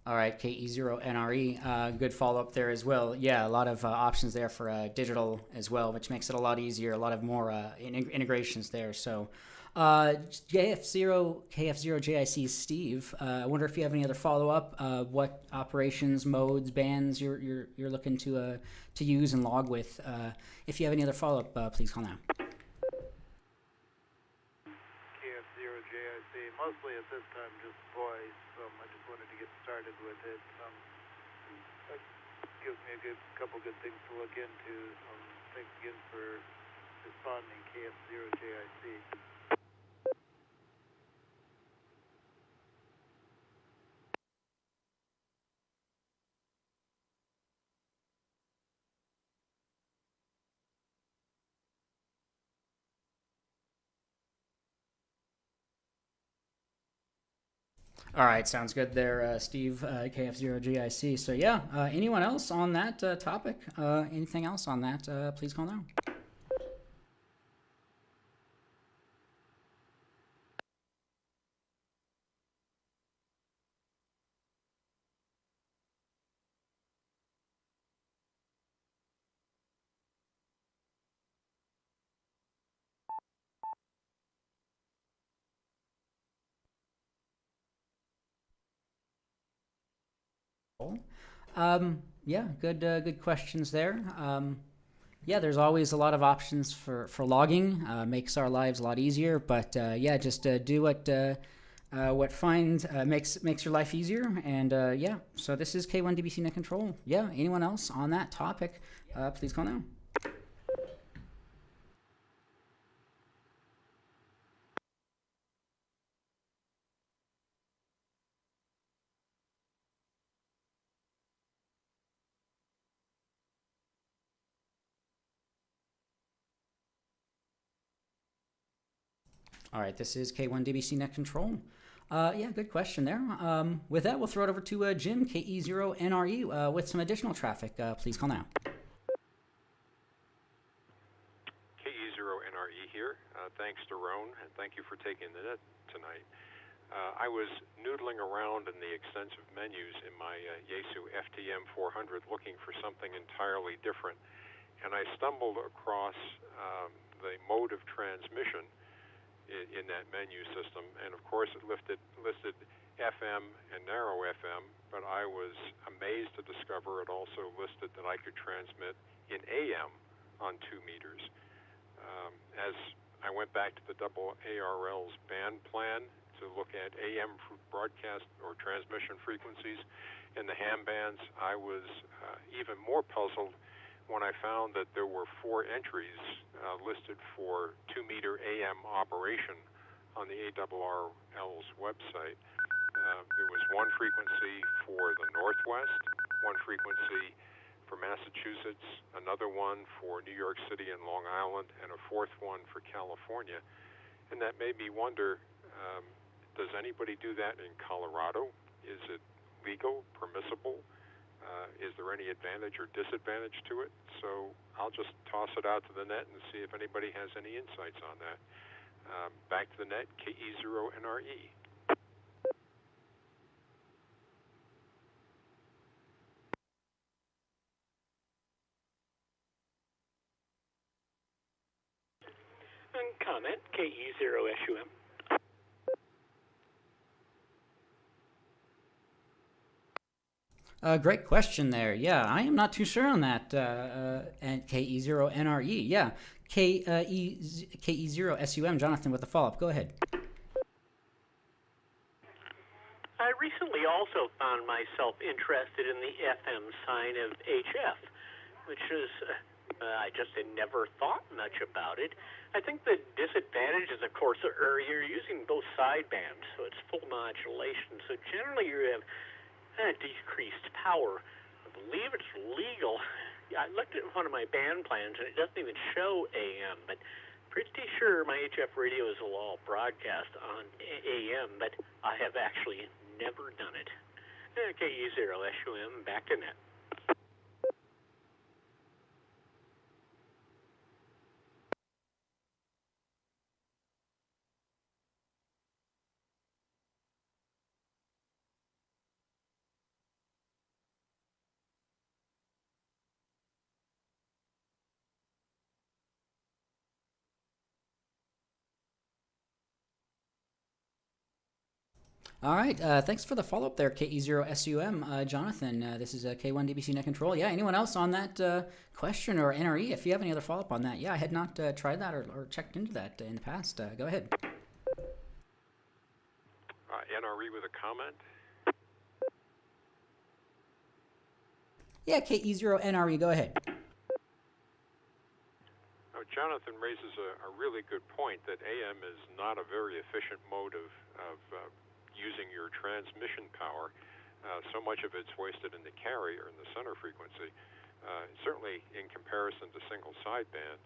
All right, KE0NRE, good follow-up there as well. Yeah, a lot of options there for digital as well, which makes it a lot easier, a lot of more integrations there. So KF0 JIC Steve, I wonder if you have any other follow-up, what operations, modes, bands you're looking to use and log with. If you have any other follow-up, please call now. KF0JIC, mostly at this time just voice, I just wanted to get started with it. That gives me a couple good things to look into. Thanks again for responding, KF0JIC. All right, sounds good there, Steve, KF0GIC. So yeah, anyone else on that topic? Anything else on that, please call now. Yeah, good questions there. Yeah, there's always a lot of options for logging. Makes our lives a lot easier. But yeah, just do what makes your life easier. And yeah, so this is K1DBC Net Control. Yeah, anyone else on that topic? Please call now. All right, this is K1DBC Net Control. Yeah, good question there. With that, we'll throw it over to Jim, KE0NRE, with some additional traffic. Please call now. KE0NRE here. Thanks to Roan, and thank you for taking the net tonight. I was noodling around in the extensive menus in my Yaesu s.t.e.m 400 looking for something entirely different, and I stumbled across the mode of transmission in that menu system, and of course it listed FM and narrow FM, but I was amazed to discover it also listed that I could transmit in AM on 2 meters. As I went back to the WARL's band plan to look at AM broadcast or transmission frequencies in the ham bands, I was even more puzzled when I found that there were 4 entries listed for 2-meter AM operation on the ARRL's website. There was 1 frequency for the Northwest, 1 frequency for Massachusetts, another one for New York City and Long Island, and a 4th one for California. And that made me wonder, does anybody do that in Colorado? Is it legal, permissible? Is there any advantage or disadvantage to it? So I'll just toss it out to the net and see if anybody has any insights on that. Back to the net, KE0NRE. And comment, KE0SUM. Great question there. Yeah, I am not too sure on that. And KE0NRE. Yeah, KE0SUM. Jonathan with the follow-up. Go ahead. I recently also found myself interested in the FM sign of HF, which is, I just had never thought much about it. I think the disadvantage is, of course, you're using both sidebands, so it's full modulation. So generally you have decreased power. I believe it's legal. I looked at one of my band plans, and it doesn't even show AM, but pretty sure my HF radios will all broadcast on AM, but I have actually never done it. KE0SUM, back to net. All right. Thanks for the follow-up there, KE0SUM. Jonathan, this is K1 DBC Net Control. Yeah, anyone else on that question or NRE? If you have any other follow-up on that. Yeah, I had not tried that or checked into that in the past. Go ahead. NRE with a comment? Yeah, KE0NRE, go ahead. Jonathan raises a really good point that AM is not a very efficient mode of using your transmission power. So much of it's wasted in the carrier, in the center frequency, certainly in comparison to single sideband.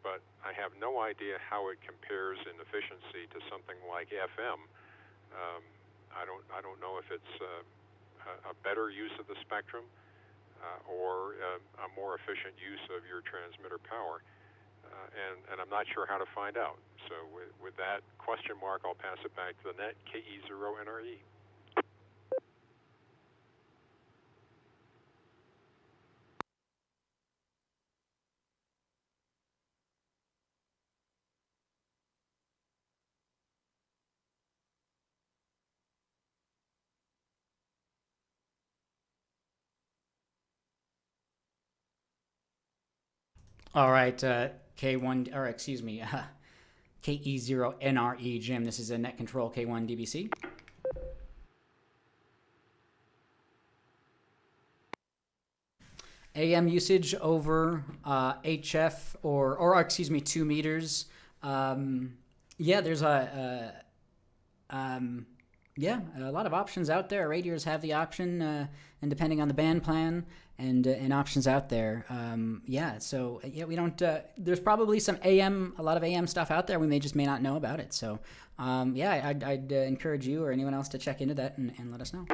But I have no idea how it compares in efficiency to something like FM. I don't know if it's a better use of the spectrum or a more efficient use of your transmitter power. And I'm not sure how to find out. So with that question mark, I'll pass it back to the net, KE0NRE. All right, K1, or excuse me, KE0NRE, Jim. This is a Net Control K1 DBC. AM usage over HF or excuse me, 2 meters. Yeah, there's a lot of options out there. Radios have the option, and depending on the band plan and options out there. We don't. There's probably a lot of AM stuff out there. We may not know about it. So, I'd encourage you or anyone else to check into that and let us know.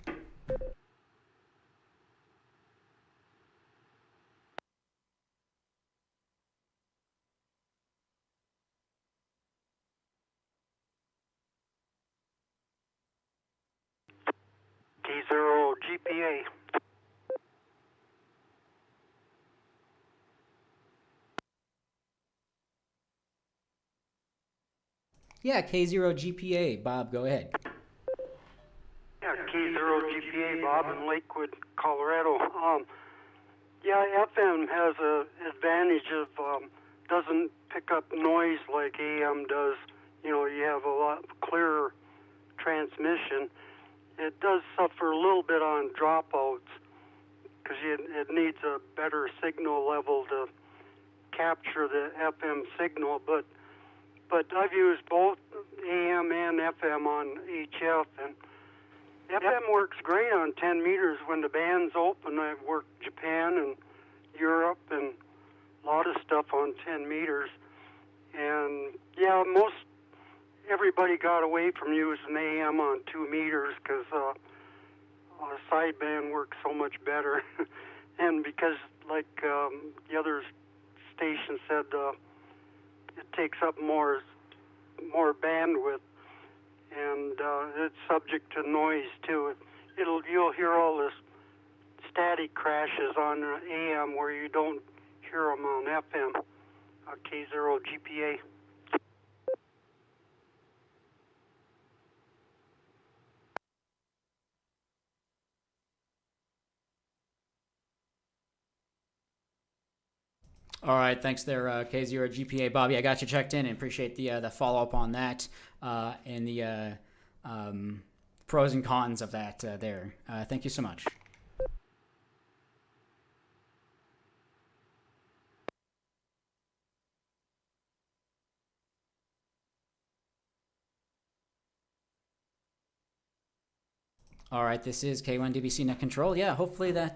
K0GPA. Yeah, K0GPA. Bob, go ahead. Yeah, K0GPA, Bob in Lakewood, Colorado. FM has a advantage of doesn't pick up noise like AM does. You know, you have a lot clearer transmission. It does suffer a little bit on dropouts because it needs a better signal level to capture the FM signal. But I've used both AM and FM on HF, and FM works great on 10 meters when the band's open. I've worked Japan and Europe and a lot of stuff on 10 meters. And yeah, everybody got away from using AM on 2 meters because sideband works so much better. And because, like the other station said, it takes up more bandwidth, and it's subject to noise too. You'll hear all this static crashes on AM where you don't hear them on FM. K0GPA. All right, thanks there, K0GPA. Bobby, I got you checked in and appreciate the follow-up on that and the pros and cons of that there. Thank you so much. All right, this is K1 DBC Net Control. Yeah, hopefully that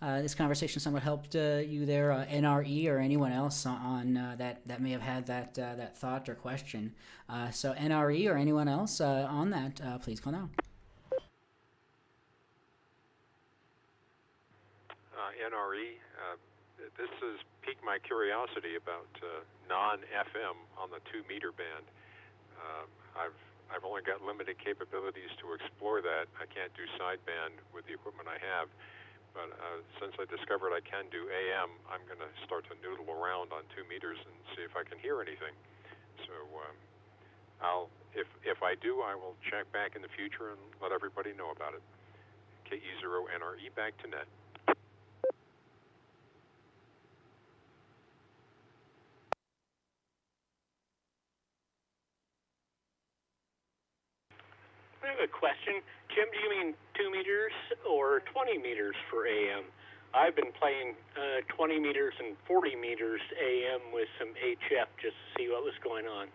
this conversation somewhat helped you there, NRE or anyone else on that may have had that thought or question. So NRE or anyone else on that, please call now. NRE, this has piqued my curiosity about non-FM on the 2 meter band. I've only got limited capabilities to explore that. I can't do sideband with the equipment I have, but since I discovered I can do AM, I'm going to start to noodle around on 2 meters and see if I can hear anything. So if if I do, I will check back in the future and let everybody know about it. KE0NRE, back to net. I have a question. Jim, do you mean 2 meters or 20 meters for AM? I've been playing 20 meters and 40 meters AM with some HF just to see what was going on.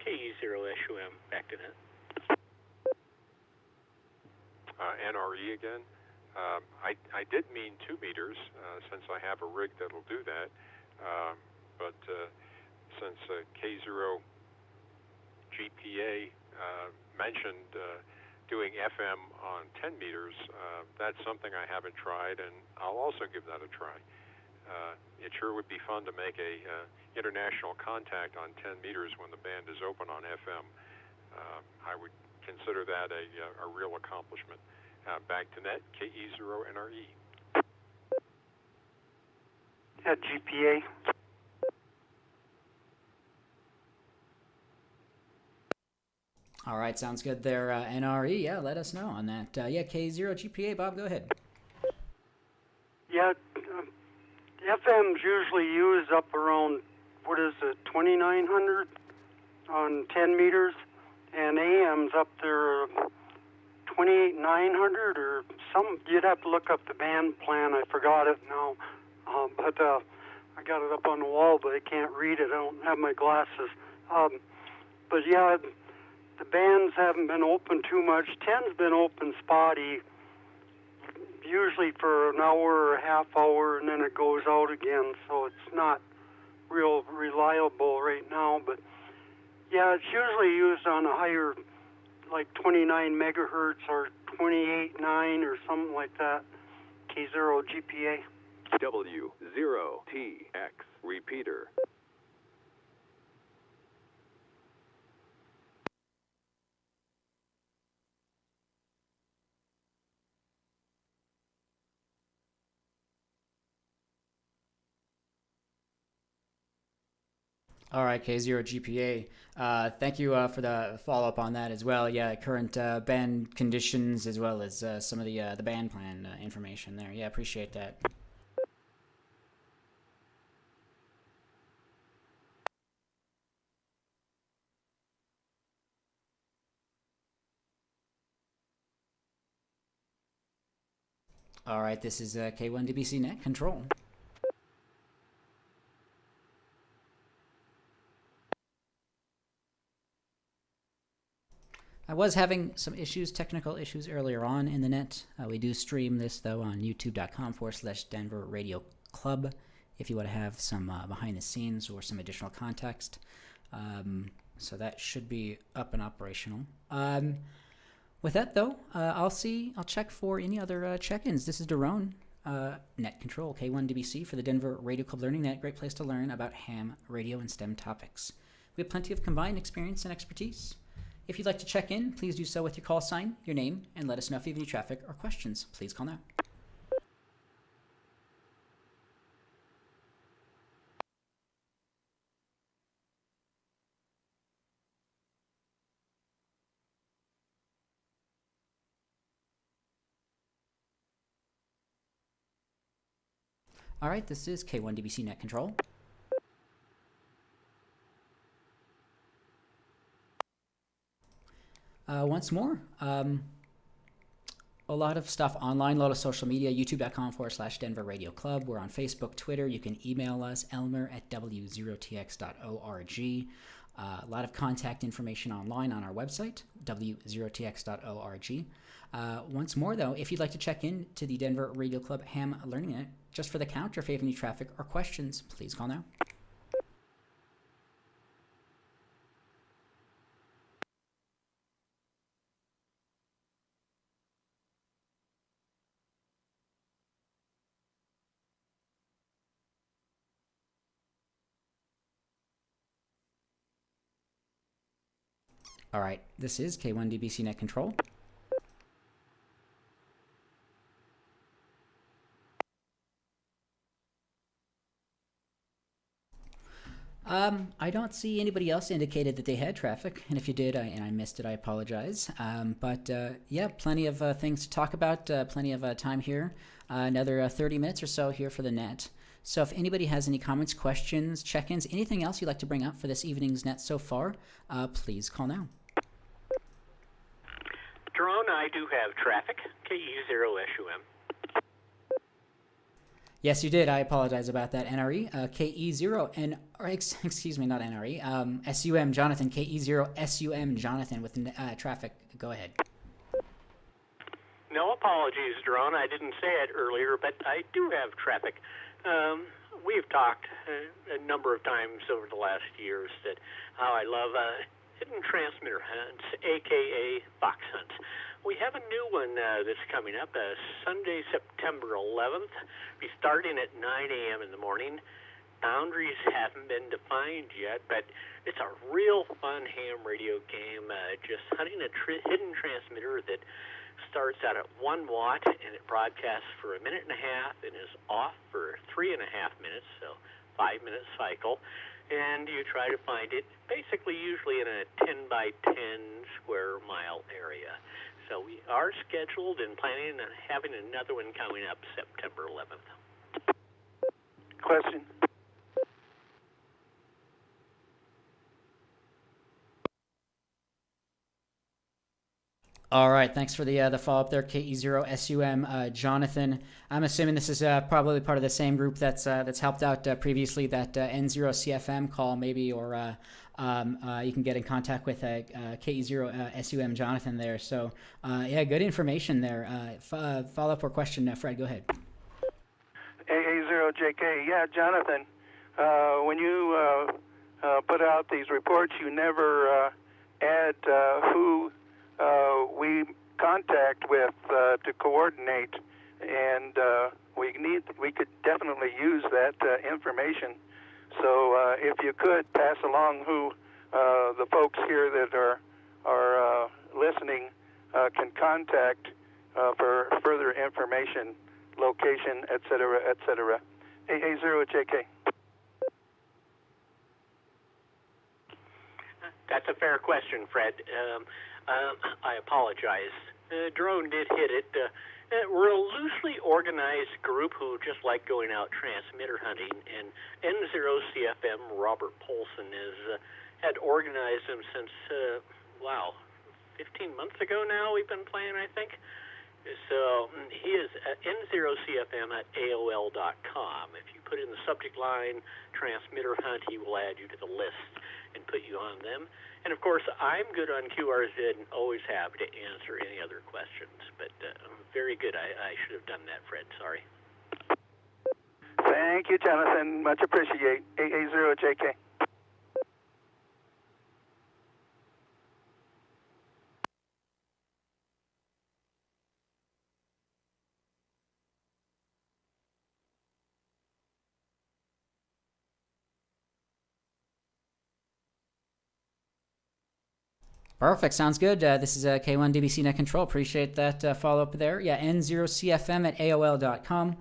KE0SUM, back to net. NRE again. I did mean 2 meters since I have a rig that'll do that, but since K0 GPA mentioned doing FM on 10 meters, that's something I haven't tried, and I'll also give that a try. It sure would be fun to make a international contact on 10 meters when the band is open on FM. I would consider that a real accomplishment. Back to net, KE0NRE. At GPA. All right, sounds good there, NRE. Yeah, let us know on that. Yeah, K0 GPA, Bob, go ahead. Yeah, FM's usually used up around, 2,900 on 10 meters, and AM's up there 28,900 or some. You'd have to look up the band plan. I forgot it now, but I got it up on the wall, but I can't read it. I don't have my glasses. But yeah, the bands haven't been open too much. 10's been open spotty, usually for an hour or a half hour, and then it goes out again. So it's not real reliable right now. But yeah, it's usually used on a higher, like 29 megahertz or 28.9 or something like that. K0 GPA. W0TX repeater. All right, K0 GPA. Thank you for the follow-up on that as well. Yeah, current band conditions as well as some of the band plan information there. Yeah, appreciate that. All right, this is K1DBC Net Control. I was having some technical issues earlier on in the net. We do stream this, though, on youtube.com/Denver Radio Club if you want to have some behind the scenes or some additional context. So that should be up and operational. With that, though, I'll check for any other check-ins. This is Daron, Net Control, K1DBC for the Denver Radio Club Learning Net. Great place to learn about ham, radio, and STEM topics. We have plenty of combined experience and expertise. If you'd like to check in, please do so with your call sign, your name, and let us know if you have any traffic or questions. Please call now. All right, this is K1DBC Net Control. Once more, a lot of stuff online, a lot of social media, youtube.com/Denver Radio Club. We're on Facebook, Twitter. You can email us, elmer@W0TX.org. A lot of contact information online on our website, W0TX.org. Once more, though, if you'd like to check in to the Denver Radio Club Ham Learning Net, just for the count, or if you have any traffic or questions, please call now. All right, this is K1DBC Net Control. I don't see anybody else indicated that they had traffic, and if you did and I missed it, I apologize. But yeah, plenty of things to talk about, plenty of time here. Another 30 minutes or so here for the net. So if anybody has any comments, questions, check-ins, anything else you'd like to bring up for this evening's net so far, please call now. Drone, I do have traffic, KE0SUM. Yes, you did. I apologize about that. NRE, KE0, excuse me, not NRE, SUM Jonathan, KE0SUM Jonathan with traffic. Go ahead. No apologies, Drone. I didn't say it earlier, but I do have traffic. We've talked a number of times over the last years that how I love hidden transmitter hunts, a.k.a. fox hunts. We have a new one that's coming up, Sunday, September 11th. Be starting at 9 a.m. in the morning. Boundaries haven't been defined yet, but it's a real fun ham radio game, just hunting a hidden transmitter that starts out at 1 watt, and it broadcasts for 1.5 minutes and is off for 3.5 minutes, so 5-minute cycle. And you try to find it basically usually in a 10 by 10 square mile area. So we are scheduled and planning on having another one coming up September 11th. Question. All right, thanks for the follow-up there, KE0SUM Jonathan. I'm assuming this is probably part of the same group that's helped out previously, that N0CFM call maybe, or you can get in contact with KE0SUM Jonathan there. So yeah, good information there. Follow-up or question, Fred, go ahead. AA0JK, yeah, Jonathan, when you put out these reports, you never add who we contact with to coordinate, and we could definitely use that information. So if you could pass along who the folks here that are listening can contact for further information, location, etc., etc. AA0JK. That's a fair question, Fred. I apologize. Drone did hit it. We're a loosely organized group who just like going out transmitter hunting, and N0CFM, Robert Polson, had organized them since, 15 months ago now we've been playing, I think. So he is N0CFM at AOL.com. If you put in the subject line transmitter hunt, he will add you to the list and put you on them. And of course, I'm good on QRZ and always happy to answer any other questions. But very good. I should have done that, Fred. Sorry. Thank you, Jonathan. Much appreciate. AA0JK. Perfect. Sounds good. This is K1 DBC Net Control. Appreciate that follow-up there. Yeah, N0CFM at AOL.com.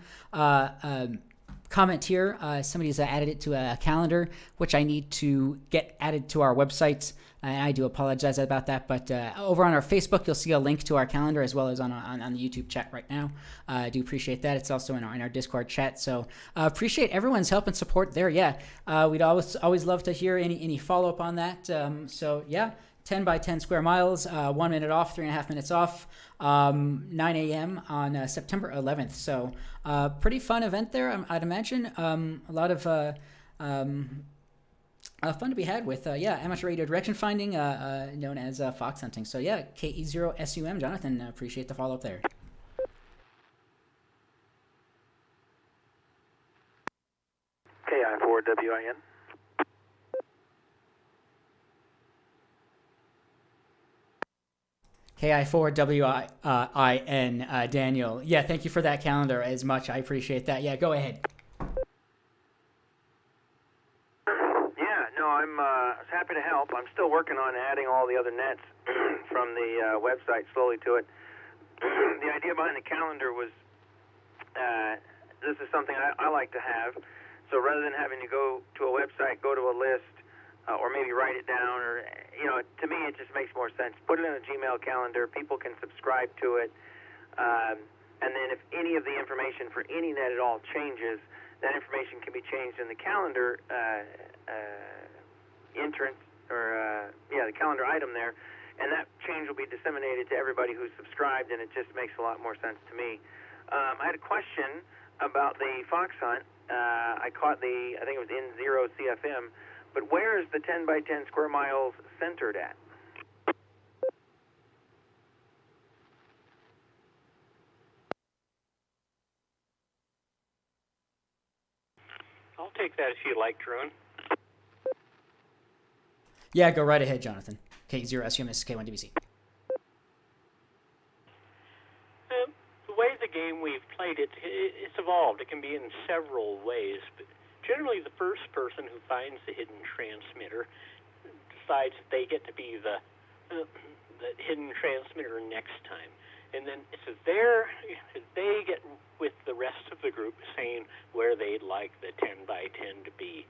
Comment here. Somebody's added it to a calendar, which I need to get added to our website. And I do apologize about that. But over on our Facebook, you'll see a link to our calendar, as well as on the YouTube chat right now. I do appreciate that. It's also in our Discord chat. So appreciate everyone's help and support there. Yeah, we'd always love to hear any follow-up on that. So yeah. 10 by 10 square miles, 1 minute off, 3.5 minutes off, 9 a.m. on September 11th. So pretty fun event there, I'd imagine. A lot of fun to be had with, amateur radio direction finding, known as fox hunting. So yeah, KE0SUM, Jonathan, appreciate the follow-up there. KI4WIN. KI4WIN, Daniel. Yeah, thank you for that calendar as much. I appreciate that. Yeah, go ahead. Yeah, no, I'm happy to help. I'm still working on adding all the other nets from the website slowly to it. The idea behind the calendar was this is something I like to have So rather than having to go to a website, go to a list, or maybe write it down, or, to me it just makes more sense. Put it in a Gmail calendar. People can subscribe to it. And then if any of the information for any net at all changes, that information can be changed in the calendar entrance, or the calendar item there, and that change will be disseminated to everybody who's subscribed, and it just makes a lot more sense to me. I had a question about the fox hunt. I caught I think it was N0CFM, but where is the 10 by 10 square miles centered at? I'll take that if you like, Drone. Yeah, go right ahead, Jonathan. K0SUM, this is K1DBC. The way the game we've played it, it's evolved. It can be in several ways, but generally the first person who finds the hidden transmitter decides that they get to be the hidden transmitter next time. And then it's they get with the rest of the group saying where they'd like the 10 by 10 to be.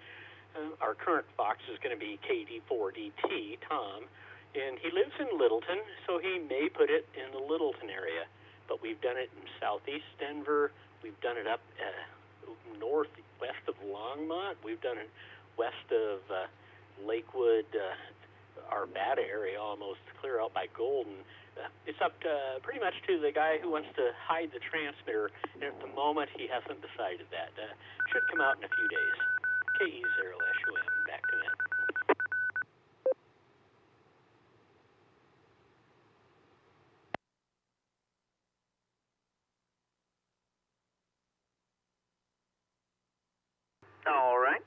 Our current fox is going to be KD4DT, Tom, and he lives in Littleton, so he may put it in the Littleton area. But we've done it in southeast Denver. We've done it up northwest of Longmont. We've done it west of Lakewood, Arvada area, almost clear out by Golden. It's up to pretty much to the guy who wants to hide the transmitter, and at the moment he hasn't decided that. Should come out in a few days. KE0SUM, back to that. All right.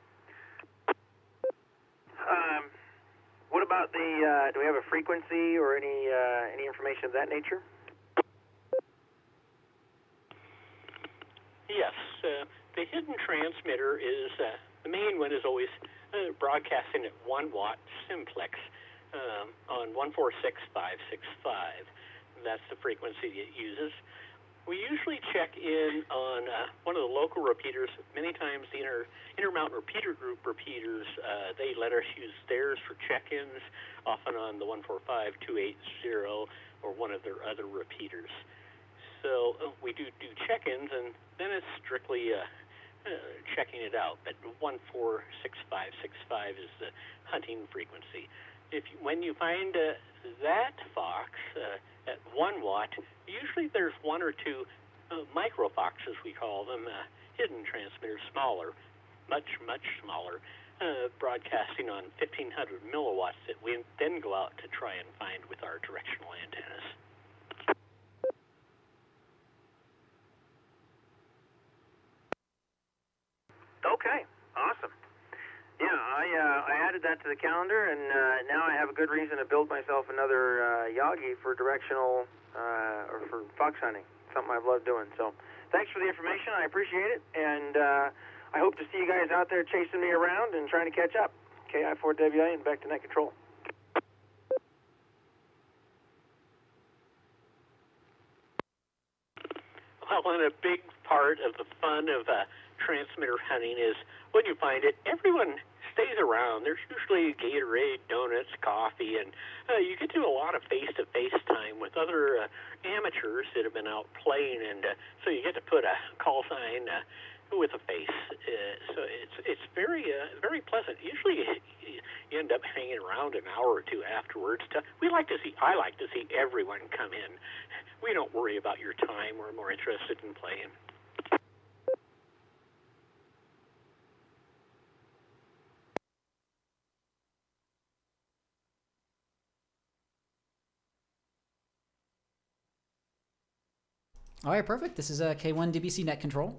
What about do we have a frequency or any information of that nature? Yes, the hidden transmitter is, the main one is always broadcasting at 1 watt simplex on 146565. That's the frequency it uses. We usually check in on one of the local repeaters. Many times the Intermountain Repeater Group repeaters, they let us use theirs for check-ins, often on the 145280 or one of their other repeaters. So we do check-ins, and then it's strictly checking it out. But 146565 is the hunting frequency. When you find that fox at 1 watt, usually there's one or two micro foxes, we call them, hidden transmitters, smaller, much smaller, broadcasting on 1500 milliwatts that we then go out to try and find with our directional antennas. Okay, awesome. Yeah, I added that to the calendar, and now I have a good reason to build myself another Yagi for directional or for fox hunting. Something I've loved doing. So, thanks for the information. I appreciate it, and I hope to see you guys out there chasing me around and trying to catch up. KI4WA and back to net control. Well, and a big part of the fun of transmitter hunting is when you find it, everyone stays around. There's usually Gatorade, donuts, coffee, and you get to do a lot of face-to-face time with other amateurs that have been out playing, and so you get to put a call sign with a face. So it's very pleasant. Usually you end up hanging around an hour or two afterwards. I like to see everyone come in. We don't worry about your time. We're more interested in playing. All right, perfect. This is K1DBC Net Control.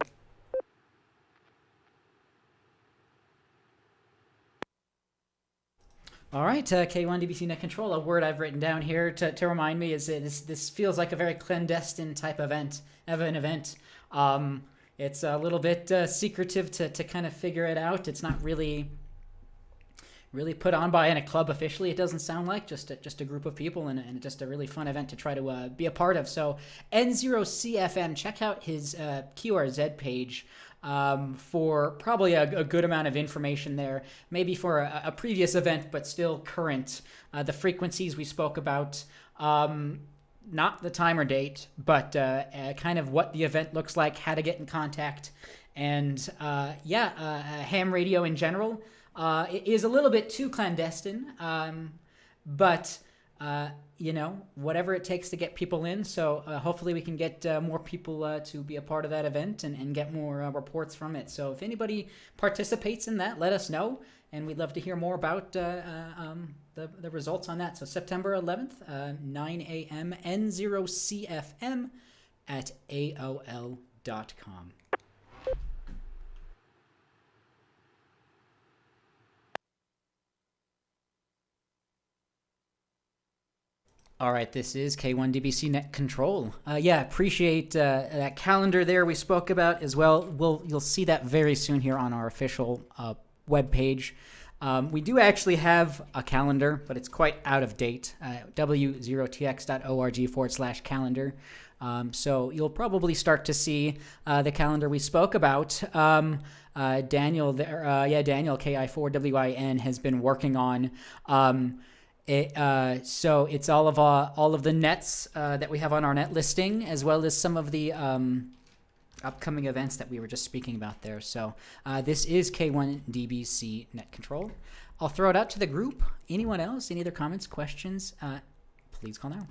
All right, K1DBC Net Control. A word I've written down here to remind me is that this feels like a very clandestine type of an event. It's a little bit secretive to kind of figure it out. It's not really put on by a club officially. It doesn't sound like just a group of people and just a really fun event to try to be a part of. So N0CFM, check out his QRZ page. for probably a good amount of information there, maybe for a previous event, but still current. The frequencies we spoke about, not the time or date, but kind of what the event looks like, how to get in contact, and ham radio in general it is a little bit too clandestine, but whatever it takes to get people in. So hopefully we can get more people to be a part of that event and get more reports from it. So if anybody participates in that, let us know, and we'd love to hear more about the results on that. So September 11th, 9 a.m. N0CFM at AOL.com. All right, this is K1DBC Net Control. Appreciate that calendar there we spoke about as well. You'll see that very soon here on our official webpage. We do actually have a calendar, but it's quite out of date. W0TX.org/calendar. So you'll probably start to see the calendar we spoke about. Daniel KI4WIN has been working on. So it's all of the nets that we have on our net listing, as well as some of the upcoming events that we were just speaking about there. So this is K1DBC Net Control. I'll throw it out to the group. Anyone else? Any other comments, questions? Please call now.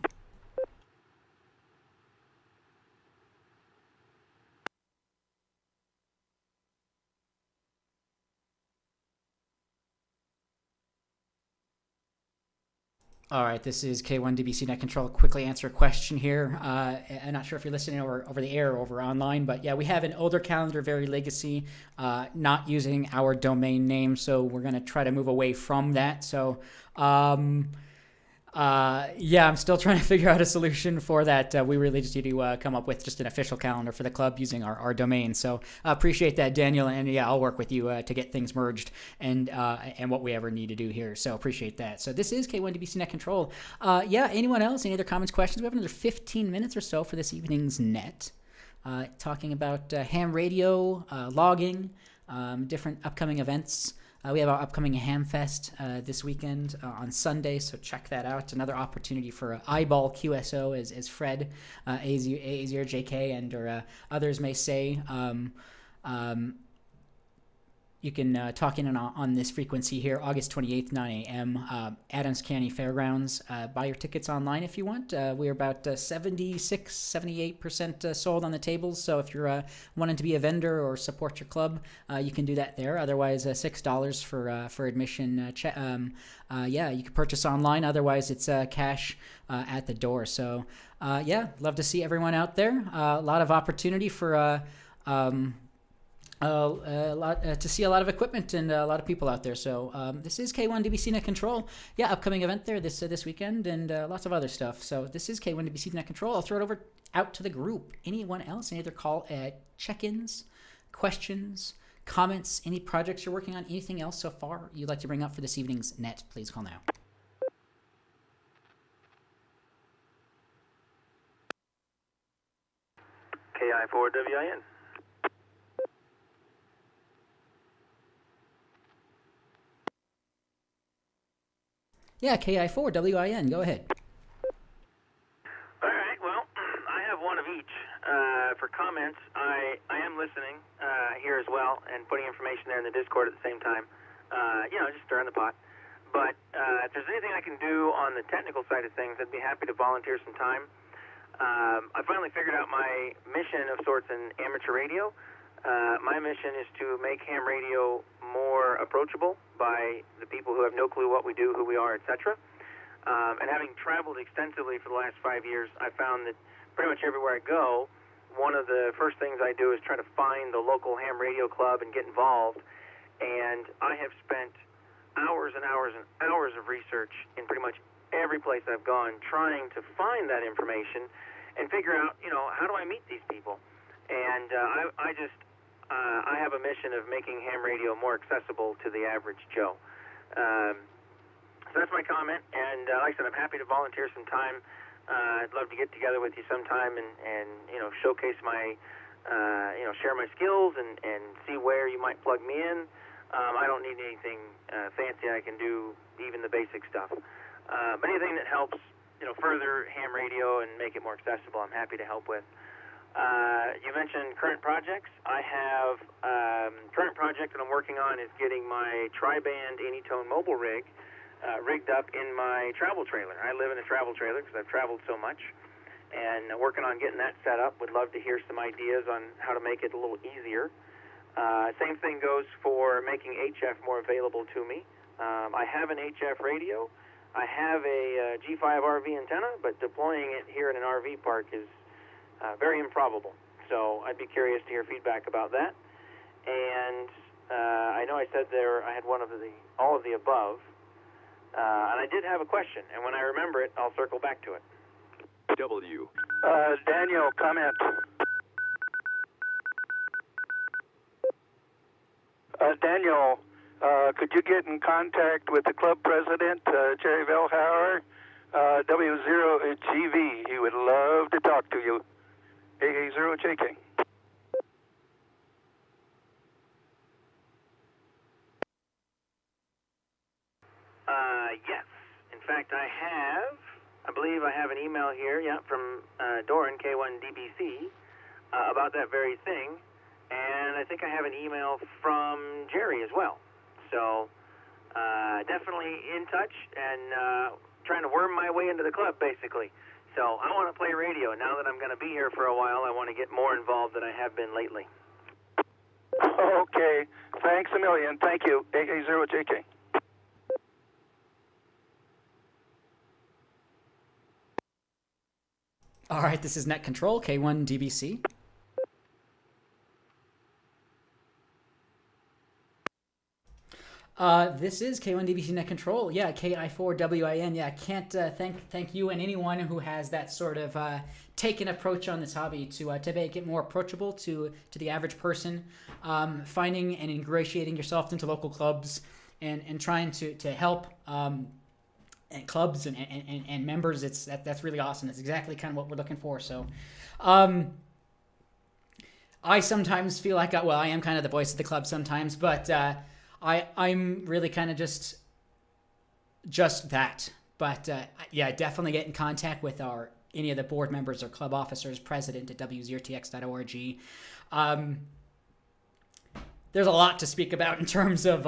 All right, this is K1DBC Net Control. Quickly answer a question here. I'm not sure if you're listening over the air or over online, but yeah, we have an older calendar, very legacy, not using our domain name, so we're going to try to move away from that. So, I'm still trying to figure out a solution for that. We really just need to come up with just an official calendar for the club using our domain. So appreciate that, Daniel, and yeah, I'll work with you to get things merged and what we ever need to do here. So appreciate that. So this is K1DBC Net Control. Anyone else? Any other comments, questions? We have another 15 minutes or so for this evening's net. Talking about ham radio, logging, different upcoming events. We have our upcoming Ham Fest this weekend on Sunday, so check that out. Another opportunity for eyeball QSO, as Fred, Azier, JK, and or others may say. You can talk in on this frequency here, August 28th, 9 a.m., Adams County Fairgrounds. Buy your tickets online if you want. We're about 78% sold on the tables, so if you're wanting to be a vendor or support your club, you can do that there. Otherwise, $6 for admission. You can purchase online. Otherwise, it's cash at the door. So, love to see everyone out there. A lot of opportunity for... to see a lot of equipment and a lot of people out there. So this is K1DBC Net Control. Yeah, upcoming event there this weekend and lots of other stuff. So this is K1DBC Net Control. I'll throw it out to the group. Anyone else? Any other call check-ins, questions, comments, any projects you're working on, anything else so far you'd like to bring up for this evening's net? Please call now. KI4WIN. Yeah, KI4WIN. Go ahead. All right. Well, I have one of each. For comments, I am listening here as well and putting information there in the Discord at the same time. Just stirring the pot. But if there's anything I can do on the technical side of things, I'd be happy to volunteer some time. I finally figured out my mission of sorts in amateur radio. My mission is to make ham radio more approachable by the people who have no clue what we do, who we are, etc. And having traveled extensively for the last 5 years, I found that pretty much everywhere I go, one of the first things I do is try to find the local ham radio club and get involved. And I have spent hours and hours and hours of research in pretty much every place I've gone trying to find that information and figure out, how do I meet these people? And I have a mission of making ham radio more accessible to the average Joe. So that's my comment, and like I said, I'm happy to volunteer some time. I'd love to get together with you sometime and showcase my share my skills and see where you might plug me in. I don't need anything fancy. I can do even the basic stuff. But anything that helps, further ham radio and make it more accessible, I'm happy to help with. You mentioned current projects. I have current project that I'm working on is getting my tri-band Anytone mobile rig rigged up in my travel trailer. I live in a travel trailer because I've traveled so much, and working on getting that set up. Would love to hear some ideas on how to make it a little easier. Same thing goes for making HF more available to me. I have an HF radio. I have a G5 RV antenna, but deploying it here in an RV park is very improbable. So I'd be curious to hear feedback about that. And I know I said I had all of the above. And I did have a question, and when I remember it, I'll circle back to it. W. Daniel, comment. Daniel, could you get in contact with the club president, Jerry Velhauer, W0GV? He would love to talk to you. AA0JK. Yes. In fact, I believe I have an email here, from Doran, K1DBC, about that very thing. And I think I have an email from Jerry as well. So, definitely in touch and trying to worm my way into the club, basically. So, I want to play radio. Now that I'm going to be here for a while, I want to get more involved than I have been lately. Okay. Thanks a million. Thank you. AA0JK. All right, this is Net Control, K1DBC. This is K1DBC Net Control. Yeah, KI4WIN. Yeah, I can't thank you and anyone who has that sort of taken approach on this hobby to make it more approachable to the average person, finding and ingratiating yourself into local clubs and trying to help and clubs and members. That's really awesome. That's exactly kind of what we're looking for. So, I sometimes feel like I am kind of the voice of the club sometimes, but I'm really kind of just that. But yeah, definitely get in contact with any of the board members or club officers, president at W0TX.org. There's a lot to speak about in terms of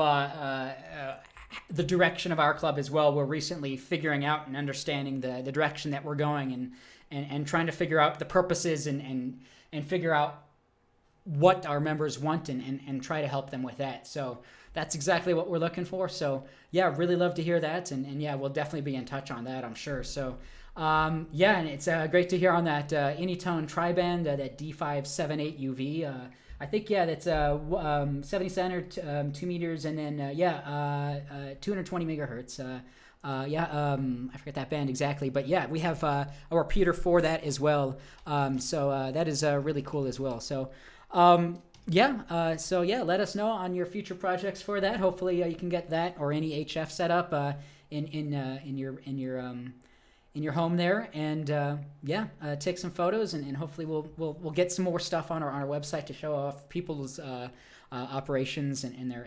the direction of our club as well. We're recently figuring out and understanding the direction that we're going and trying to figure out the purposes and figure out what our members want and try to help them with that. So that's exactly what we're looking for. So yeah, really love to hear that. And yeah, we'll definitely be in touch on that, I'm sure. So yeah, and it's great to hear on that Anytone tri-band, that D578 UV. I think, yeah, that's 70 center, 2 meters, and then, 220 megahertz. I forget that band exactly, but yeah, we have a repeater for that as well. So that is really cool as well. So, let us know on your future projects for that. Hopefully you can get that or any HF set up in your home there, and take some photos, and hopefully we'll get some more stuff on our website to show off people's operations and their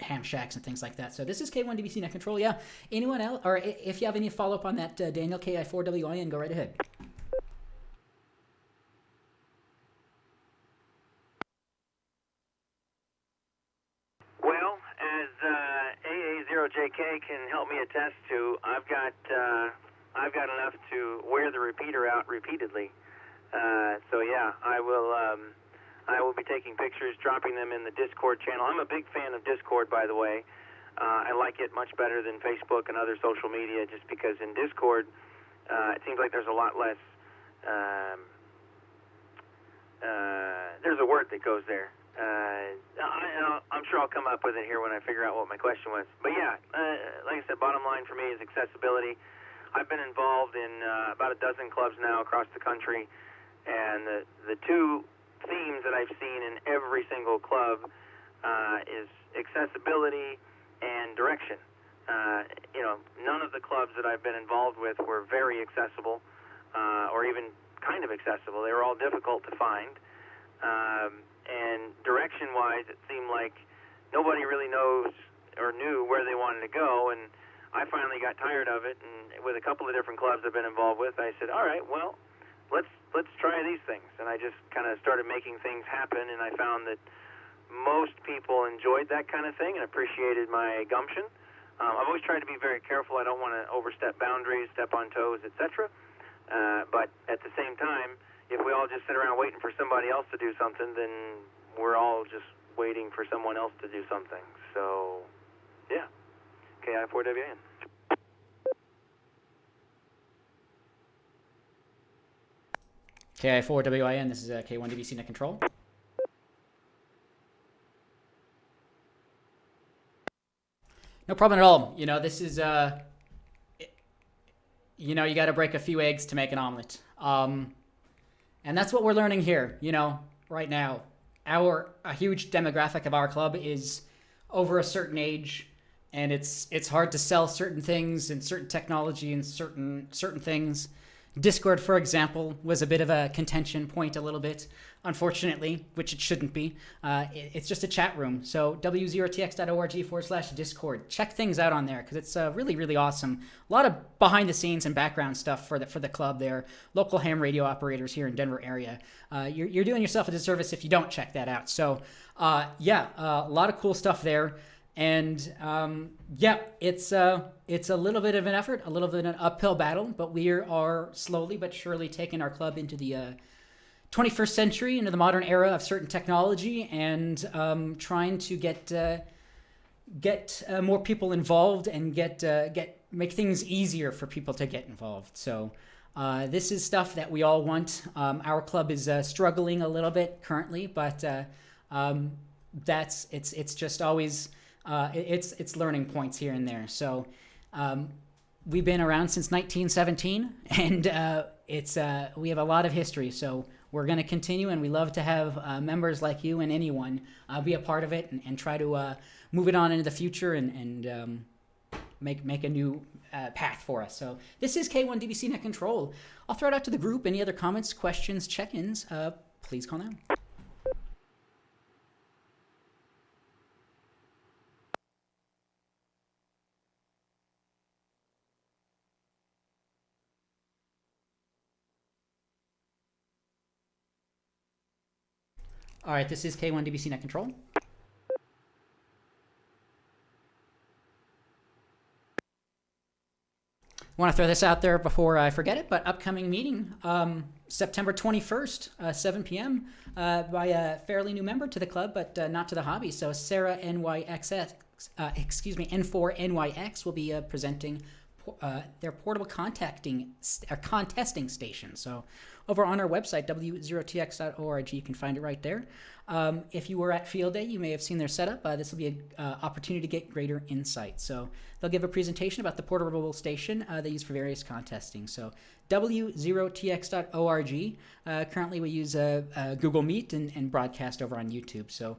ham shacks and things like that. So this is K1DBC Net Control. Yeah, anyone else, or if you have any follow up on that, Daniel, KI4WIN, go right ahead. Well, as AA0JK can help me attest to, I've got enough to wear the repeater out repeatedly. So yeah, I will be taking pictures, dropping them in the Discord channel. I'm a big fan of Discord, by the way. I like it much better than Facebook and other social media, just because in Discord, it seems like there's a lot less. There's a word that goes there. I'm sure I'll come up with it here when I figure out what my question was. But yeah, like I said, bottom line for me is accessibility. I've been involved in about a dozen clubs now across the country, and the two themes that I've seen in every single club is accessibility and direction. None of the clubs that I've been involved with were very accessible. or even kind of accessible. They were all difficult to find. And direction-wise, it seemed like nobody really knows or knew where they wanted to go. And I finally got tired of it. And with a couple of different clubs I've been involved with, I said, all right, well, let's try these things. And I just kind of started making things happen. And I found that most people enjoyed that kind of thing and appreciated my gumption. I've always tried to be very careful. I don't want to overstep boundaries, step on toes, etc. But at the same time, if we all just sit around waiting for somebody else to do something, then we're all just waiting for someone else to do something. So, yeah. KI4WN. KI4WIN, this is K1DBC Net Control. No problem at all. You know, this is, you know, you got to break a few eggs to make an omelet. And that's what we're learning here, you know, right now. A huge demographic of our club is over a certain age, and it's hard to sell certain things and certain technology and certain things. Discord, for example, was a bit of a contention point a little bit, unfortunately, which it shouldn't be. It's just a chat room. So W0TX.org/Discord. Check things out on there because it's really, really awesome. A lot of behind the scenes and background stuff for the club there. Local ham radio operators here in Denver area. You're doing yourself a disservice if you don't check that out. So yeah, a lot of cool stuff there. And yeah, it's a little bit of an effort, a little bit of an uphill battle, but we are slowly but surely taking our club into the 21st century, into the modern era of certain technology, and trying to get more people involved and make things easier for people to get involved. So this is stuff that we all want. Our club is struggling a little bit currently, but it's just always. It's learning points here and there. So we've been around since 1917, and we have a lot of history. So we're going to continue, and we love to have members like you and anyone be a part of it and try to move it on into the future and make a new path for us. So this is K1DBC Net Control. I'll throw it out to the group. Any other comments, questions, check-ins? Please call now. All right, this is K1DBC Net Control. I want to throw this out there before I forget it, but upcoming meeting, September 21st, 7 p.m. By a fairly new member to the club, but not to the hobby. So Sarah N4NYX will be presenting their portable contesting station. So over on our website, W0TX.org, you can find it right there. If you were at Field Day, you may have seen their setup. This will be an opportunity to get greater insight. So they'll give a presentation about the portable station they use for various contesting. So W0TX.org. Currently, we use Google Meet and broadcast over on YouTube. So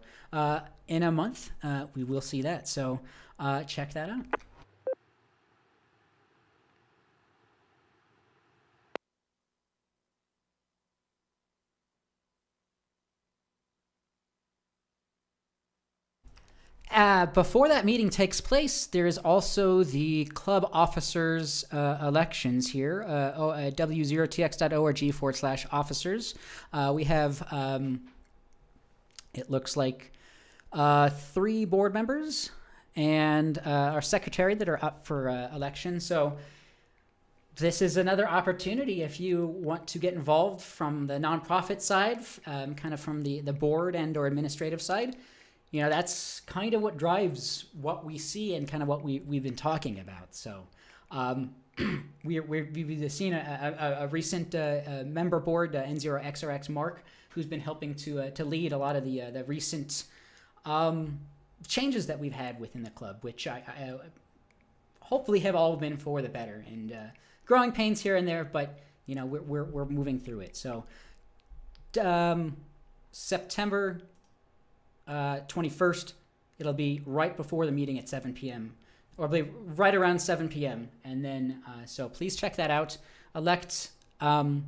in a month, we will see that. So check that out. Before that meeting takes place, there is also the club officers elections here, W0TX.org/officers. We have, it looks like, 3 board members and our secretary that are up for election. So this is another opportunity if you want to get involved from the nonprofit side, kind of from the board and or administrative side. You know, that's kind of what drives what we see and kind of what we've been talking about. So we've seen a recent member board, N0XRX Mark, who's been helping to lead a lot of the recent changes that we've had within the club, which I hopefully have all been for the better. And growing pains here and there, but you know we're moving through it. So September 21st, it'll be right before the meeting at 7 p.m. or right around 7 p.m. And then, so please check that out. Elect We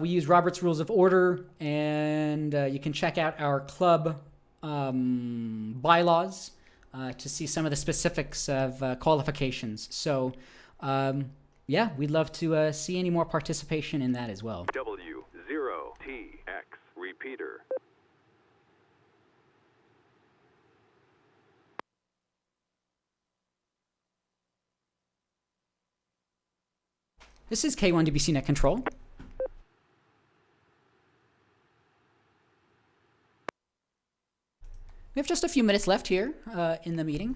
use Robert's Rules of Order, and you can check out our club bylaws to see some of the specifics of qualifications. So, we'd love to see any more participation in that as well. W0TX Repeater. This is K1DBC Net Control. We have just a few minutes left here in the meeting,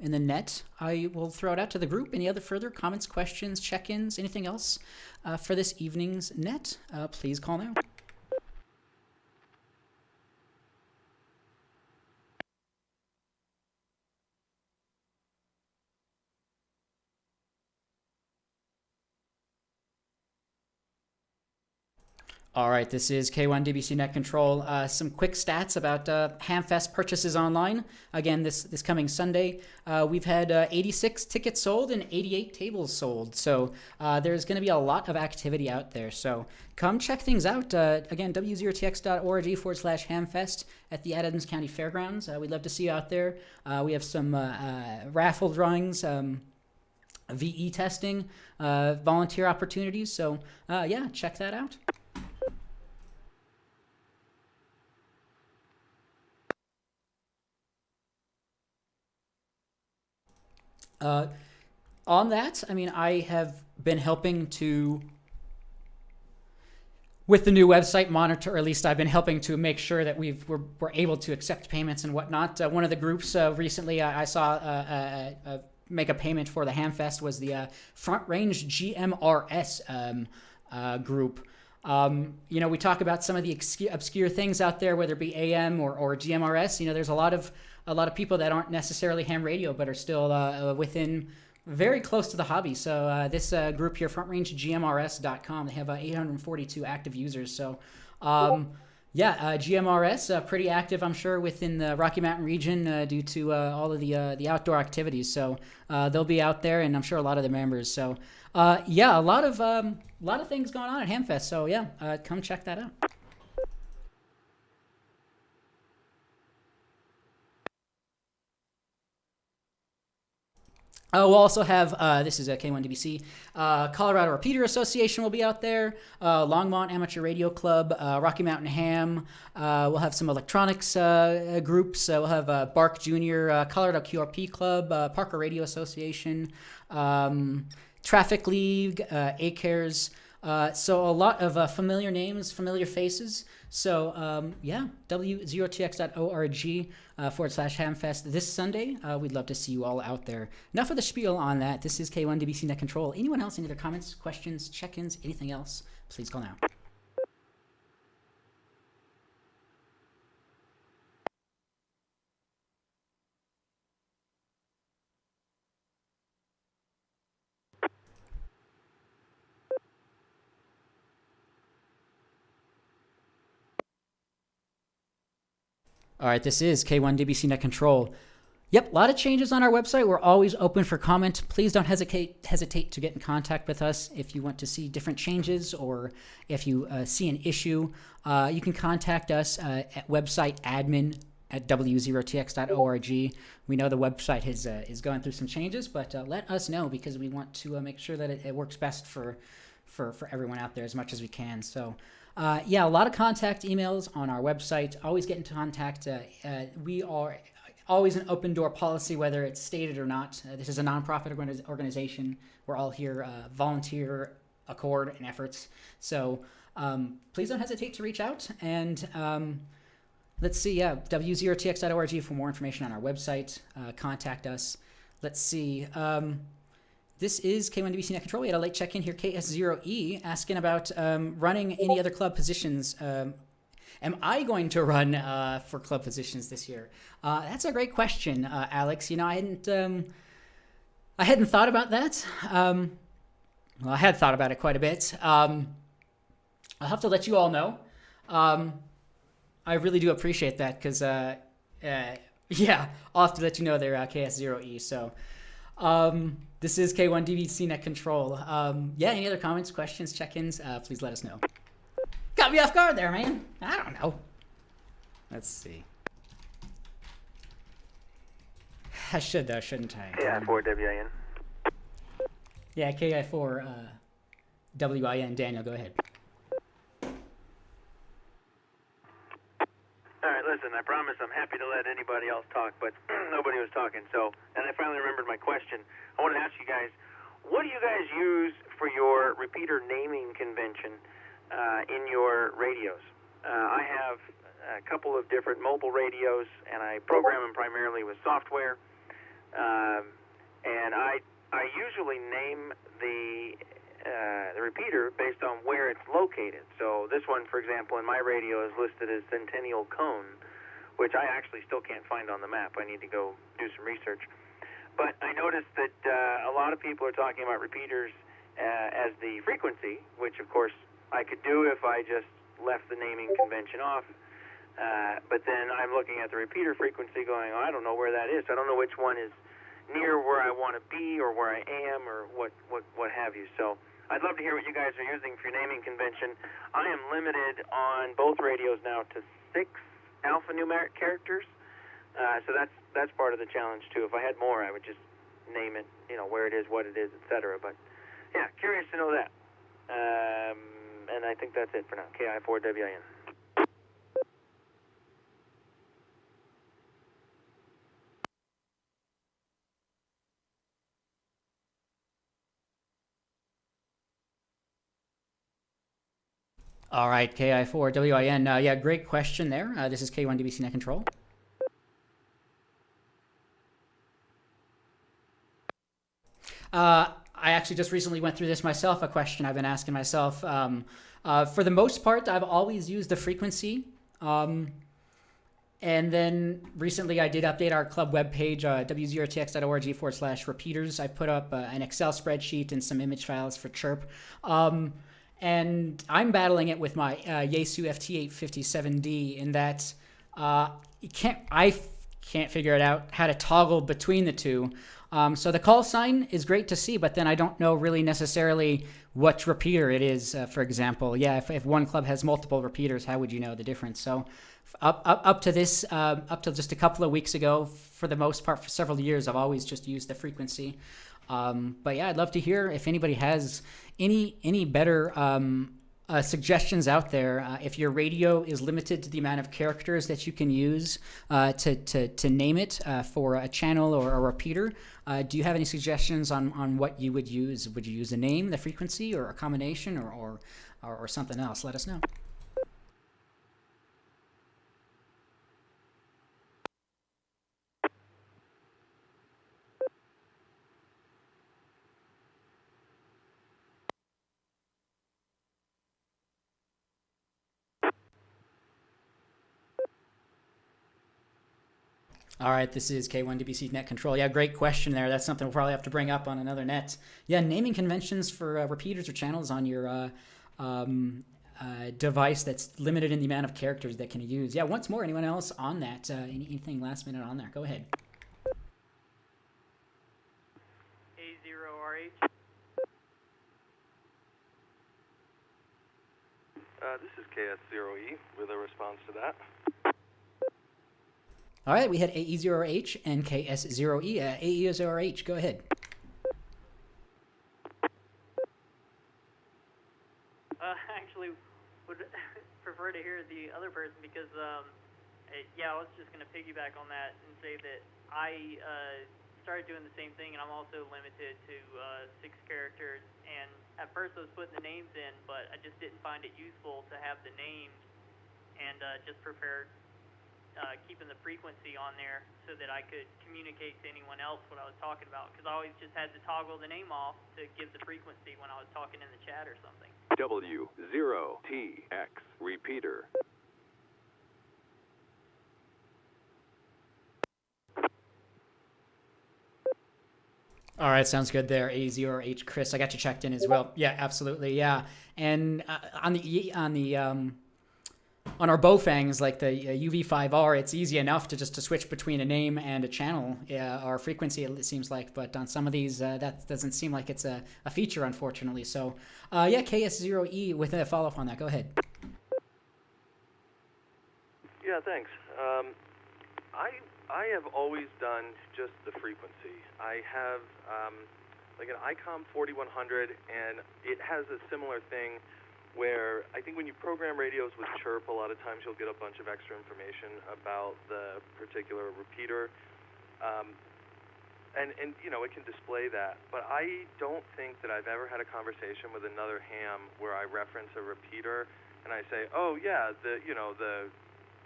in the net. I will throw it out to the group. Any other further comments, questions, check-ins, anything else for this evening's net? Please call now. All right, this is K1DBC Net Control. Some quick stats about Hamfest purchases online. Again, this coming Sunday, we've had 86 tickets sold and 88 tables sold. So there's going to be a lot of activity out there. So come check things out. Again, W0TX.org/Hamfest at the Adams County Fairgrounds. We'd love to see you out there. We have some raffle drawings, VE testing, volunteer opportunities. So check that out. On that, I have been helping to, with the new website, monitor, or at least I've been helping to make sure that we're able to accept payments and whatnot. One of the groups recently I saw make a payment for the Hamfest was the Front Range GMRS group. We talk about some of the obscure things out there, whether it be AM or GMRS. There's a lot of people that aren't necessarily ham radio, but are still within very close to the hobby. So this group here, frontrangegmrs.com, they have 842 active users. So GMRS pretty active, I'm sure, within the Rocky Mountain region due to all of the outdoor activities. So they'll be out there, and I'm sure a lot of the members. So a lot of things going on at Hamfest. So come check that out. We'll also have, this is K1DBC, Colorado Repeater Association will be out there, Longmont Amateur Radio Club, Rocky Mountain Ham. We'll have some electronics groups. We'll have Bark Junior, Colorado QRP Club, Parker Radio Association, Traffic League, ACARES. So a lot of familiar names, familiar faces. So W0TX.org /Hamfest this Sunday. We'd love to see you all out there. Enough of the spiel on that. This is K1DBC Net Control. Anyone else, any other comments, questions, check-ins, anything else, please call now. All right, this is K1DBC Net Control. Yep, a lot of changes on our website. We're always open for comment. Please don't hesitate to get in contact with us if you want to see different changes or if you see an issue. You can contact us at website admin@w0tx.org. We know the website is going through some changes, but let us know because we want to make sure that it works best for everyone out there as much as we can. So. A lot of contact emails on our website. Always get in contact. We are always an open door policy, whether it's stated or not. This is a nonprofit organization. We're all here, volunteer, accord, and efforts. So please don't hesitate to reach out. And let's see, w0tx.org for more information on our website. Contact us. Let's see. This is K1DBC Net Control. We had a late check-in here, KS0E, asking about running any other club positions. Am I going to run for club positions this year? That's a great question, Alex. I hadn't thought about that. Well, I had thought about it quite a bit. I'll have to let you all know. I really do appreciate that because, I'll have to let you know they're KS0E. So, This is K1DBC Net Control. Yeah, any other comments, questions, check-ins? Please let us know. Got me off guard there, man. I don't know. Let's see. I should, though, shouldn't I? KI4WIN. Yeah, KI4 WIN. Daniel, go ahead. All right, listen, I promise I'm happy to let anybody else talk, but nobody was talking. So, and I finally remembered my question. I wanted to ask you guys, what do you guys use for your repeater naming convention in your radios? I have a couple of different mobile radios, and I program them primarily with software. And I usually name the repeater based on where it's located. So this one, for example, in my radio is listed as Centennial Cone, which I actually still can't find on the map. I need to go do some research. But I noticed that a lot of people are talking about repeaters as the frequency, which of course I could do if I just left the naming convention off. But then I'm looking at the repeater frequency going, oh, I don't know where that is. I don't know which one is near where I want to be or where I am or what have you. So I'd love to hear what you guys are using for your naming convention. I am limited on both radios now to 6 alphanumeric characters. So that's part of the challenge too. If I had more, I would just name it, where it is, what it is, etc. But yeah, curious to know that. And I think that's it for now. KI4WIN. All right, KI4WIN. Yeah, great question there. This is K1DBC Net Control. I actually just recently went through this myself, a question I've been asking myself. For the most part, I've always used the frequency. And then recently I did update our club webpage, W0TX.org/repeaters. I put up an Excel spreadsheet and some image files for Chirp. And I'm battling it with my Yaesu FT857D in that I can't figure it out how to toggle between the two. So the call sign is great to see, but then I don't know really necessarily what repeater it is. For example, yeah, if one club has multiple repeaters, how would you know the difference? So up to just a couple of weeks ago, for the most part, for several years, I've always just used the frequency. But yeah, I'd love to hear if anybody has any better suggestions out there. If your radio is limited to the amount of characters that you can use to name it for a channel or a repeater, do you have any suggestions on what you would use? Would you use the name, the frequency, or a combination, or something else? Let us know. All right, this is K1DBC Net Control. Yeah, great question there. That's something we'll probably have to bring up on another net. Yeah, naming conventions for repeaters or channels on your device that's limited in the amount of characters that can use. Yeah, once more, anyone else on that? Anything last minute on there? Go ahead. A0RH. This is KS0E with a response to that. All right, we had AE0H and KS0E. AE0H, go ahead. Actually, would prefer to hear the other person because, yeah, I was just going to piggyback on that and say that I started doing the same thing, and I'm also limited to 6 characters. And at first I was putting the names in, but I just didn't find it useful to have the names, and just prepared keeping the frequency on there so that I could communicate to anyone else what I was talking about, because I always just had to toggle the name off to give the frequency when I was talking in the chat or something. W0TX repeater. All right, sounds good there. A0H, Chris, I got you checked in as well. Yeah, absolutely, yeah. And on the on our Bowfangs, like the UV5R, it's easy enough to switch between a name and a channel or frequency, it seems like. But on some of these, that doesn't seem like it's a feature, unfortunately. So, yeah, KS0E with a follow-up on that. Go ahead. Yeah, thanks. I have always done just the frequency. I have like an ICOM 4100, and it has a similar thing where I think when you program radios with chirp, a lot of times you'll get a bunch of extra information about the particular repeater. And you know, it can display that. But I don't think that I've ever had a conversation with another ham where I reference a repeater and I say, oh yeah, the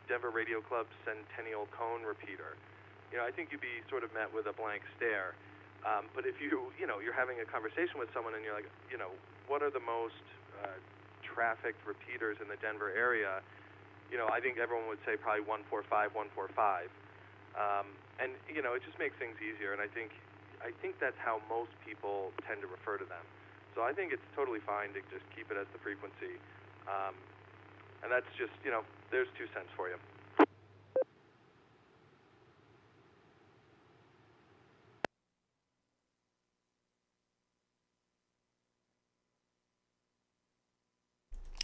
Denver Radio Club Centennial Cone repeater. You know, I think you'd be sort of met with a blank stare. But if you're having a conversation with someone and you're like, you know, what are the most trafficked repeaters in the Denver area? You know, I think everyone would say probably 145, 145. And you know, it just makes things easier. And I think that's how most people tend to refer to them. So I think it's totally fine to just keep it as the frequency. And that's just, you know, there's 2 cents for you.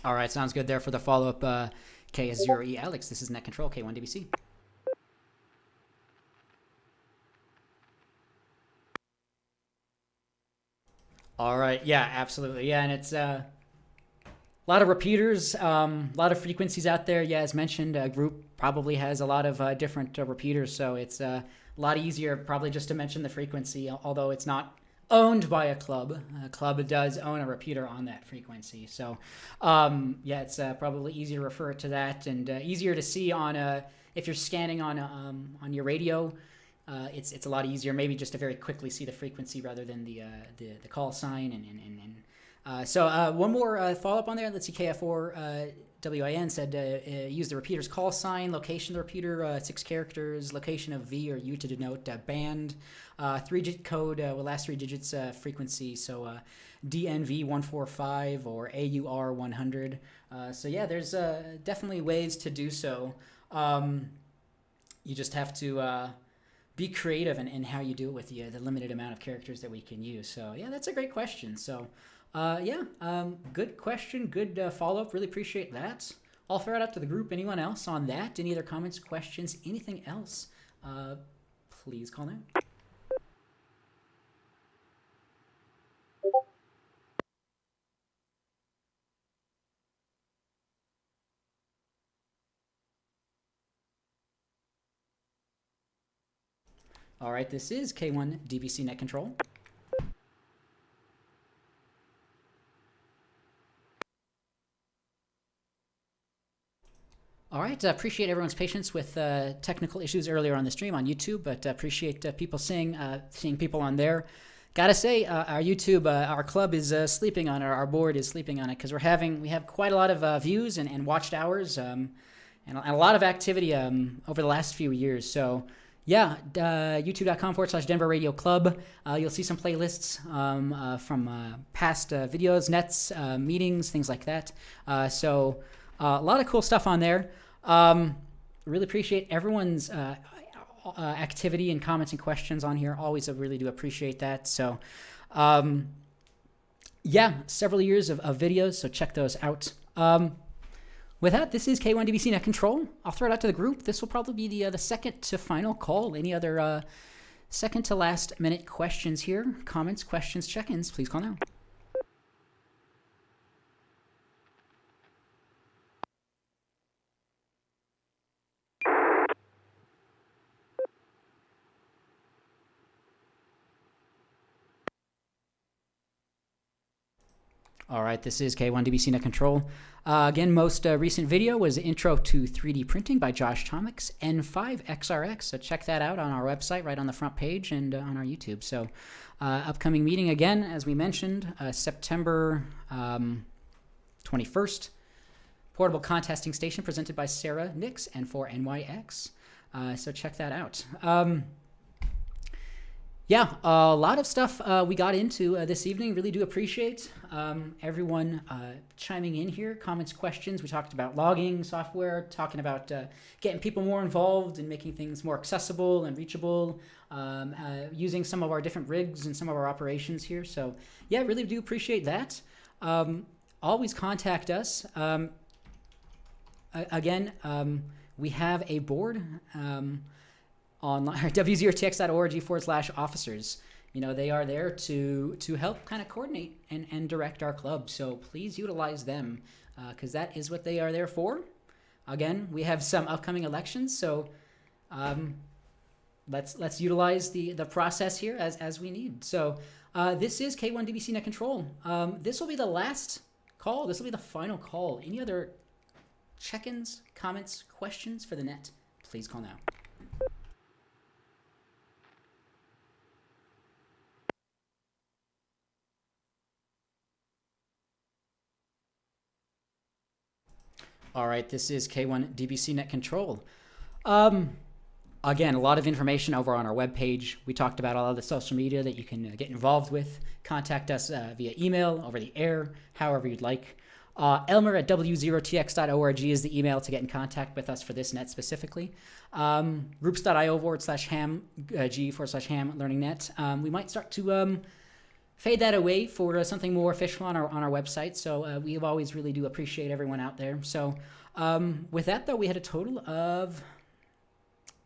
All right, sounds good there for the follow-up. KS0E Alex, this is Net Control, K1DBC. All right, yeah, absolutely. Yeah, and it's a lot of repeaters, a lot of frequencies out there. Yeah, as mentioned, a group probably has a lot of different repeaters, so it's a lot easier probably just to mention the frequency, although it's not owned by a club. A club does own a repeater on that frequency. So, yeah, it's probably easier to refer to that and easier to see on if you're scanning on your radio. It's a lot easier, maybe just to very quickly see the frequency rather than the call sign so one more follow-up on there. Let's see, KF4 WIN said use the repeater's call sign, location of the repeater, 6 characters, location of V or U to denote band, 3-digit code, last 3 digits frequency, so DNV145 or AUR100. So yeah, there's definitely ways to do so. You just have to be creative in how you do it with the limited amount of characters that we can use. So yeah, that's a great question. So good question, good follow-up. Really appreciate that. I'll throw it out to the group. Anyone else on that? Any other comments, questions, anything else? Please call now. All right, this is K1 DBC Net Control. All right, appreciate everyone's patience with technical issues earlier on the stream on YouTube, but appreciate people seeing people on there. Gotta say, our YouTube, our club is sleeping on it, our board is sleeping on it, because we have quite a lot of views and watched hours and a lot of activity over the last few years. So yeah, youtube.com/Denver Radio Club. You'll see some playlists from past videos, nets, meetings, things like that. So a lot of cool stuff on there. Really appreciate everyone's activity and comments and questions on here. Always really do appreciate that. So yeah, several years of videos, so check those out. With that, this is K1 DBC Net Control. I'll throw it out to the group. This will probably be the second to final call. Any other second to last minute questions here? Comments, questions, check-ins, please call now. All right, this is K1 DBC Net Control. Again, most recent video was Intro to 3D Printing by Josh Tomix, N5XRX. So check that out on our website, right on the front page, and on our YouTube. So upcoming meeting, again, as we mentioned, September 21st. Portable contesting station presented by Sarah Nix, N4NYX. So check that out. Yeah, a lot of stuff we got into this evening. Really do appreciate everyone chiming in here. Comments, questions. We talked about logging software, talking about getting people more involved and making things more accessible and reachable, using some of our different rigs and some of our operations here. So yeah, really do appreciate that. Always contact us. Again, we have a board online, W0TX.org/officers. You know, they are there to help kind of coordinate and direct our club. So please utilize them because that is what they are there for. Again, we have some upcoming elections, so let's utilize the process here as we need. So this is K1DBC Net Control. This will be the last call. This will be the final call. Any other check-ins, comments, questions for the net? Please call now. All right, this is K1DBC Net Control. Again, a lot of information over on our webpage. We talked about all of the social media that you can get involved with. Contact us via email, over the air, however you'd like. Elmer at W0TX.org is the email to get in contact with us for this net specifically. Groups.io/ham, G/ham learning net. We might start to fade that away for something more official on our website. So we always really do appreciate everyone out there. So with that, though, we had a total of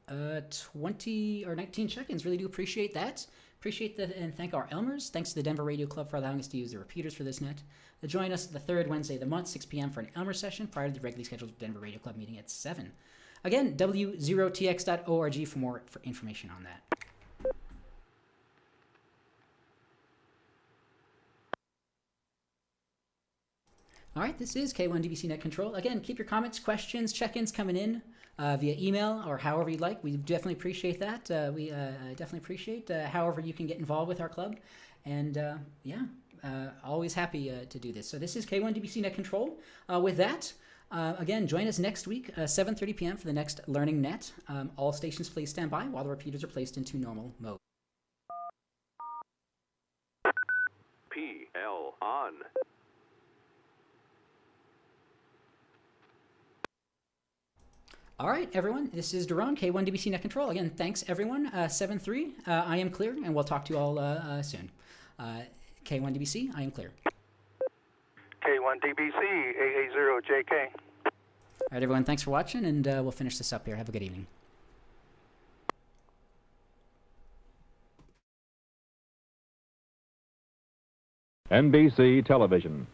20 or 19 check-ins. Really do appreciate that. Appreciate that and thank our Elmers. Thanks to the Denver Radio Club for allowing us to use the repeaters for this net. Join us the third Wednesday of the month, 6 p.m. for an Elmer session prior to the regularly scheduled Denver Radio Club meeting at 7. Again, W0TX.org for more information on that. All right, this is K1DBC Net Control. Again, keep your comments, questions, check-ins coming in via email or however you'd like. We definitely appreciate that. We definitely appreciate however you can get involved with our club. And yeah, always happy to do this. So this is K1DBC Net Control. With that, again, join us next week, 7:30 p.m. for the next Learning Net. All stations please stand by while the repeaters are placed into normal mode. PL on. All right, everyone. This is Daron, K1DBC Net Control. Again, thanks, everyone. 7-3, I am clear, and we'll talk to you all soon. K1DBC, I am clear. K1DBC, AA0JK. All right, everyone. Thanks for watching, and we'll finish this up here. Have a good evening. NBC Television.